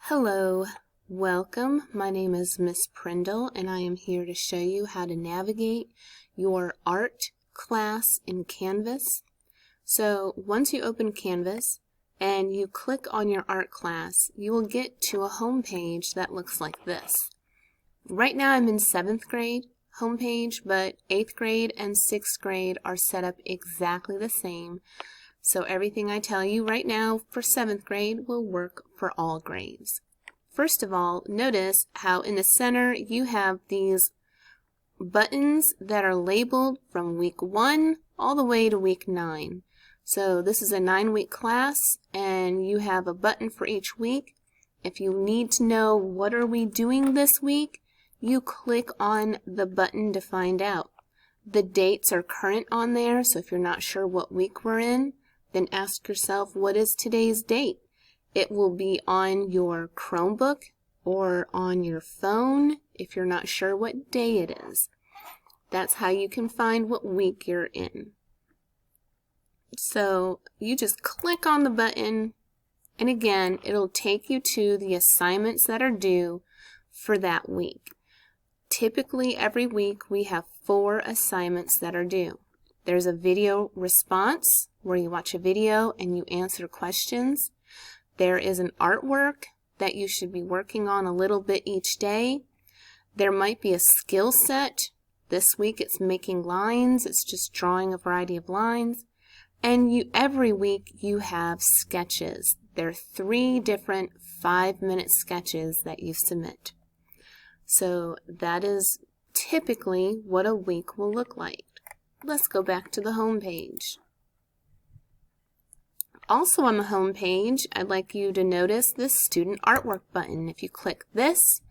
Hello, welcome. My name is Miss Prindle and I am here to show you how to navigate your art class in Canvas. So once you open Canvas and you click on your art class, you will get to a home page that looks like this. Right now I'm in 7th grade homepage, but 8th grade and 6th grade are set up exactly the same. So everything I tell you right now for 7th grade will work for all grades. First of all, notice how in the center you have these buttons that are labeled from week 1 all the way to week 9. So this is a 9-week class and you have a button for each week. If you need to know what are we doing this week, you click on the button to find out. The dates are current on there, so if you're not sure what week we're in, then ask yourself, what is today's date? It will be on your Chromebook or on your phone if you're not sure what day it is. That's how you can find what week you're in. So you just click on the button and again it'll take you to the assignments that are due for that week. Typically every week we have 4 assignments that are due. There's a video response where you watch a video and you answer questions. There is an artwork that you should be working on a little bit each day. There might be a skill set. This week it's making lines. It's just drawing a variety of lines. And every week you have sketches. There are 3 different 5-minute sketches that you submit. So that is typically what a week will look like. Let's go back to the home page. Also on the home page, I'd like you to notice this student artwork button. If you click this,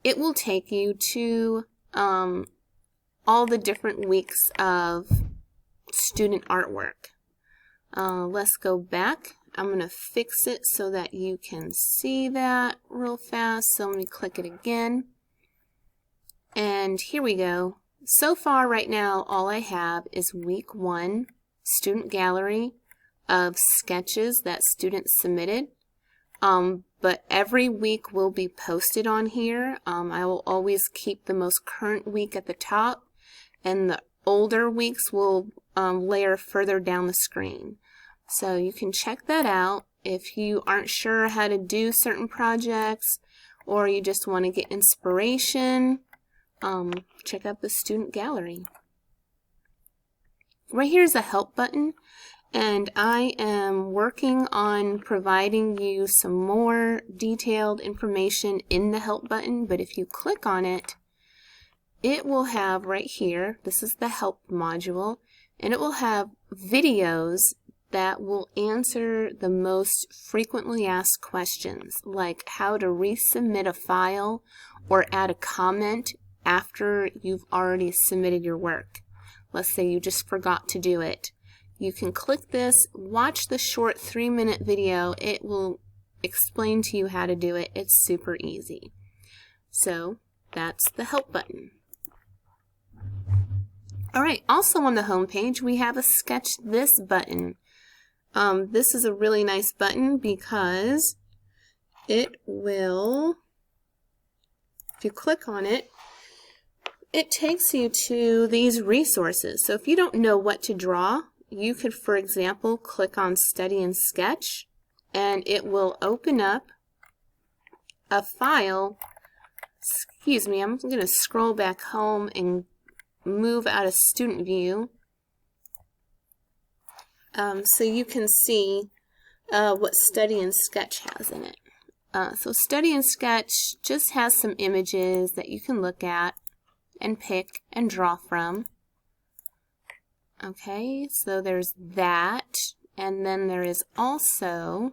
it will take you to all the different weeks of student artwork. Let's go back. I'm going to fix it so that you can see that real fast. So let me click it again. And here we go. So far right now, all I have is week 1 student gallery of sketches that students submitted. But every week will be posted on here. I will always keep the most current week at the top, and the older weeks will layer further down the screen. So you can check that out if you aren't sure how to do certain projects or you just want to get inspiration. Check out the student gallery. Right here is a help button, and I am working on providing you some more detailed information in the help button, but if you click on it, it will have right here, this is the help module, and it will have videos that will answer the most frequently asked questions, like how to resubmit a file or add a comment after you've already submitted your work. Let's say you just forgot to do it. You can click this, watch the short 3-minute video. It will explain to you how to do it. It's super easy. So that's the help button. Alright, also on the home page we have a Sketch This button. This is a really nice button because it will, if you click on it, it takes you to these resources. So if you don't know what to draw, you could, for example, click on Study and Sketch, and it will open up a file. Excuse me, I'm going to scroll back home and move out of student view so you can see what Study and Sketch has in it. So Study and Sketch just has some images that you can look at and pick and draw from. Okay, so there's that, and then there is also,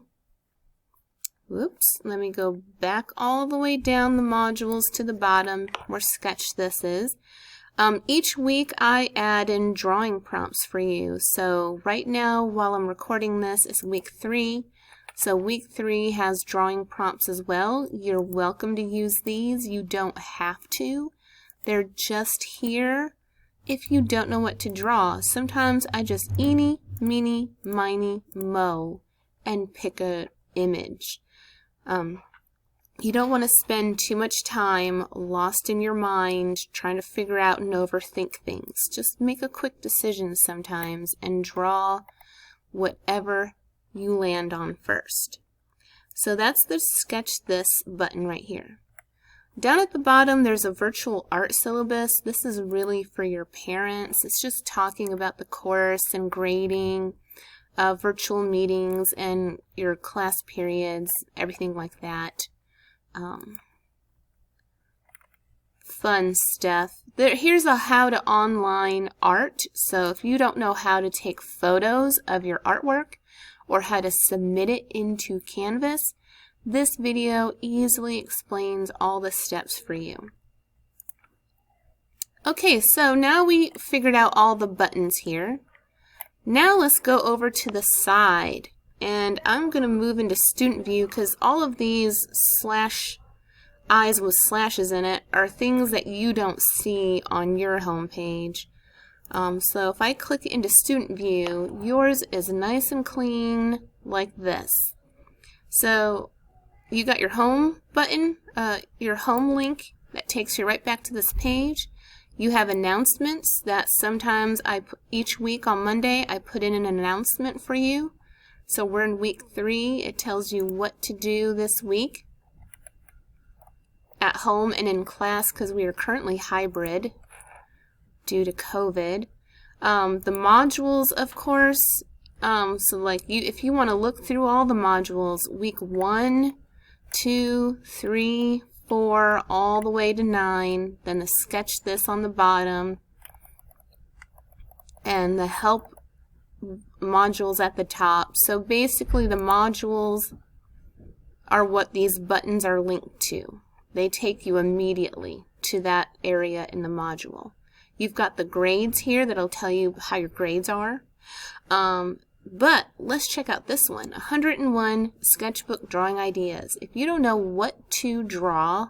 whoops, let me go back all the way down the modules to the bottom where Sketch This is. Each week I add in drawing prompts for you. So right now while I'm recording this is week 3. So week 3 has drawing prompts as well. You're welcome to use these. You don't have to. They're just here if you don't know what to draw. Sometimes I just eeny, meeny, miny, mo and pick a image. You don't want to spend too much time lost in your mind trying to figure out and overthink things. Just make a quick decision sometimes and draw whatever you land on first. So that's the Sketch This button right here. Down at the bottom there's a virtual art syllabus. This is really for your parents. It's just talking about the course and grading, virtual meetings and your class periods, everything like that. Fun stuff. Here's a how to online art. So if you don't know how to take photos of your artwork or how to submit it into Canvas, this video easily explains all the steps for you. Okay, so now we figured out all the buttons here. Now let's go over to the side. And I'm going to move into student view because all of these eyes with slashes in it are things that you don't see on your home page. So if I click into student view, yours is nice and clean like this. So you got your home button, your home link that takes you right back to this page. You have announcements that sometimes each week on Monday I put in an announcement for you. So we're in week 3. It tells you what to do this week at home and in class because we are currently hybrid due to COVID. The modules, of course, so like if you want to look through all the modules, week 1, 2, 3, 4, all the way to 9, then the Sketch This on the bottom, and the help modules at the top. So basically the modules are what these buttons are linked to. They take you immediately to that area in the module. You've got the grades here that'll tell you how your grades are. But let's check out this one, 101 sketchbook drawing ideas. If you don't know what to draw,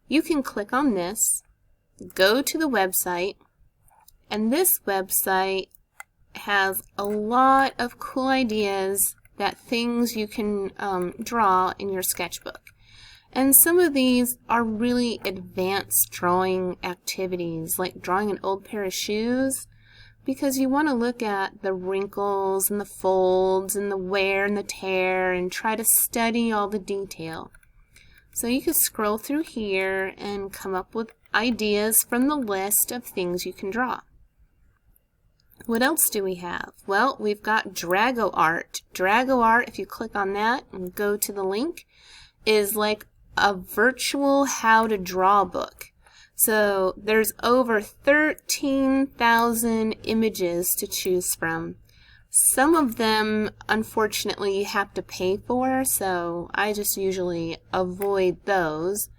you can click on this, go to the website, and this website has a lot of cool ideas that things you can draw in your sketchbook. And some of these are really advanced drawing activities, like drawing an old pair of shoes, because you want to look at the wrinkles and the folds and the wear and the tear and try to study all the detail. So you can scroll through here and come up with ideas from the list of things you can draw. What else do we have? Well, we've got Drago Art. Drago Art, if you click on that and go to the link, is like a virtual how to draw book. So there's over 13,000 images to choose from. Some of them, unfortunately, you have to pay for, so I just usually avoid those.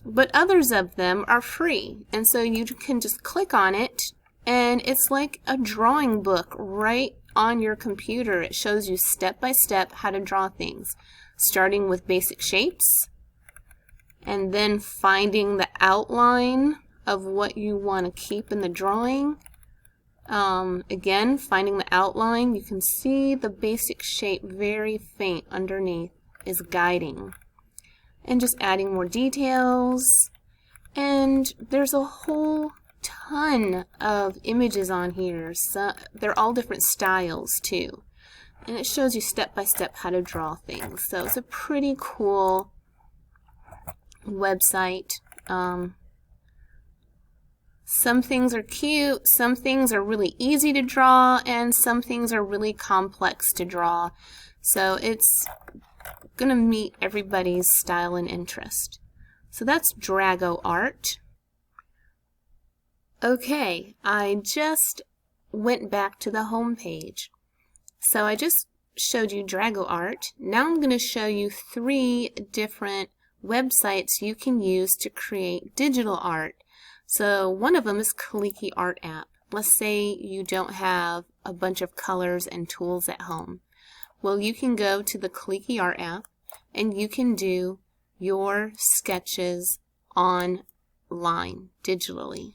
But others of them are free, and so you can just click on it, and it's like a drawing book right on your computer. It shows you step by step how to draw things, starting with basic shapes, and then finding the outline of what you want to keep in the drawing. Again, finding the outline, you can see the basic shape very faint underneath is guiding. And just adding more details. And there's a whole ton of images on here. So they're all different styles too. And it shows you step by step how to draw things. So it's a pretty cool website. Some things are cute, some things are really easy to draw, and some things are really complex to draw. So it's going to meet everybody's style and interest. So that's Drago Art. Okay, I just went back to the home page. So I just showed you Drago Art. Now I'm going to show you 3 different websites you can use to create digital art. So one of them is Clicky Art app. Let's say you don't have a bunch of colors and tools at home. Well, you can go to the Clicky Art app and you can do your sketches online digitally.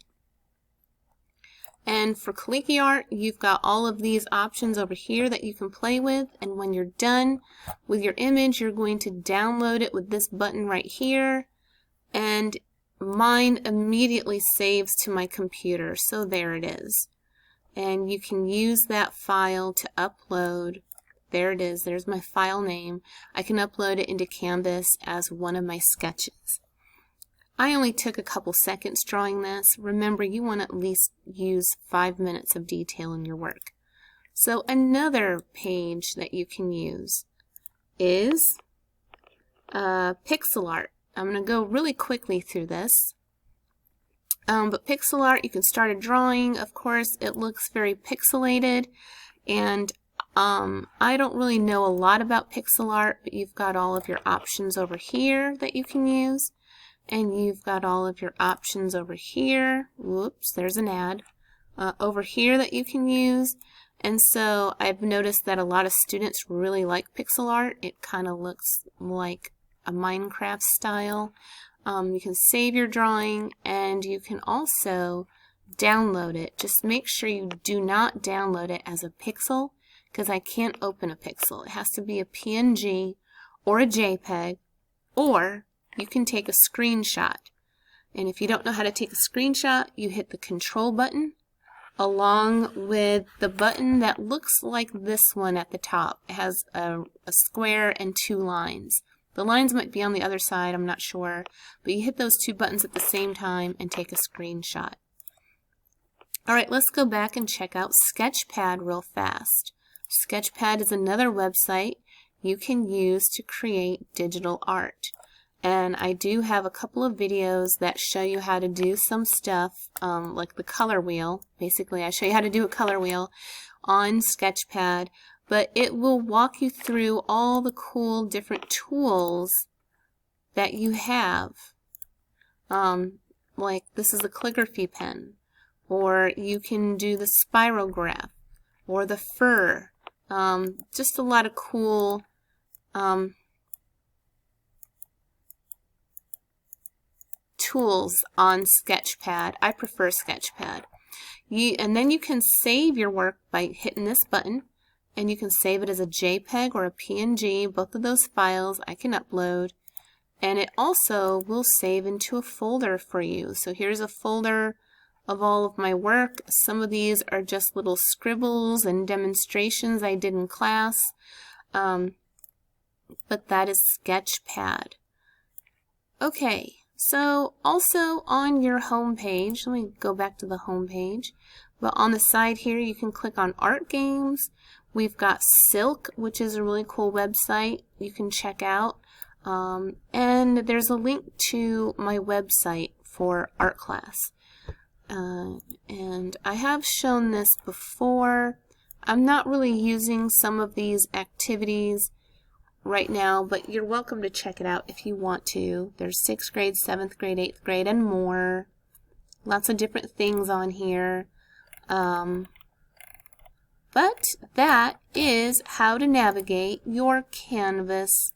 And for Calligraphy Art, you've got all of these options over here that you can play with, and when you're done with your image, you're going to download it with this button right here, and mine immediately saves to my computer, so there it is. And you can use that file to upload. There it is, there's my file name. I can upload it into Canvas as one of my sketches. I only took a couple seconds drawing this. Remember, you want to at least use 5 minutes of detail in your work. So another page that you can use is Pixel Art. I'm going to go really quickly through this. But Pixel Art, you can start a drawing. Of course, it looks very pixelated, and I don't really know a lot about Pixel Art, but you've got all of your options over here that you can use. And you've got all of your options over here. Whoops, there's an ad. Over here that you can use. And so I've noticed that a lot of students really like pixel art. It kind of looks like a Minecraft style. You can save your drawing, and you can also download it. Just make sure you do not download it as a pixel, because I can't open a pixel. It has to be a PNG or a JPEG, or you can take a screenshot. And if you don't know how to take a screenshot, you hit the control button along with the button that looks like this one at the top. It has a square and 2 lines. The lines might be on the other side, I'm not sure, but you hit those 2 buttons at the same time and take a screenshot. Alright, let's go back and check out Sketchpad real fast. Sketchpad is another website you can use to create digital art. And I do have a couple of videos that show you how to do some stuff, like the color wheel. Basically, I show you how to do a color wheel on Sketchpad, but it will walk you through all the cool different tools that you have. Like this is a calligraphy pen, or you can do the spirograph, or the fur. Just a lot of cool tools on Sketchpad. I prefer Sketchpad. And then you can save your work by hitting this button, and you can save it as a JPEG or a PNG. Both of those files I can upload, and it also will save into a folder for you. So here's a folder of all of my work. Some of these are just little scribbles and demonstrations I did in class, but that is Sketchpad. Okay. So also on your home page, let me go back to the home page, but on the side here you can click on Art Games. We've got Silk, which is a really cool website you can check out, and there's a link to my website for art class. And I have shown this before. I'm not really using some of these activities right now, but you're welcome to check it out if you want to. There's 6th grade, 7th grade, 8th grade, and more. Lots of different things on here. But that is how to navigate your Canvas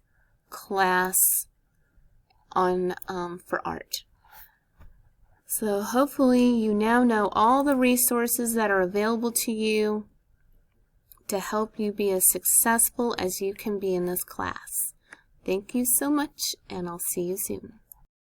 class on for art. So hopefully you now know all the resources that are available to you to help you be as successful as you can be in this class. Thank you so much, and I'll see you soon.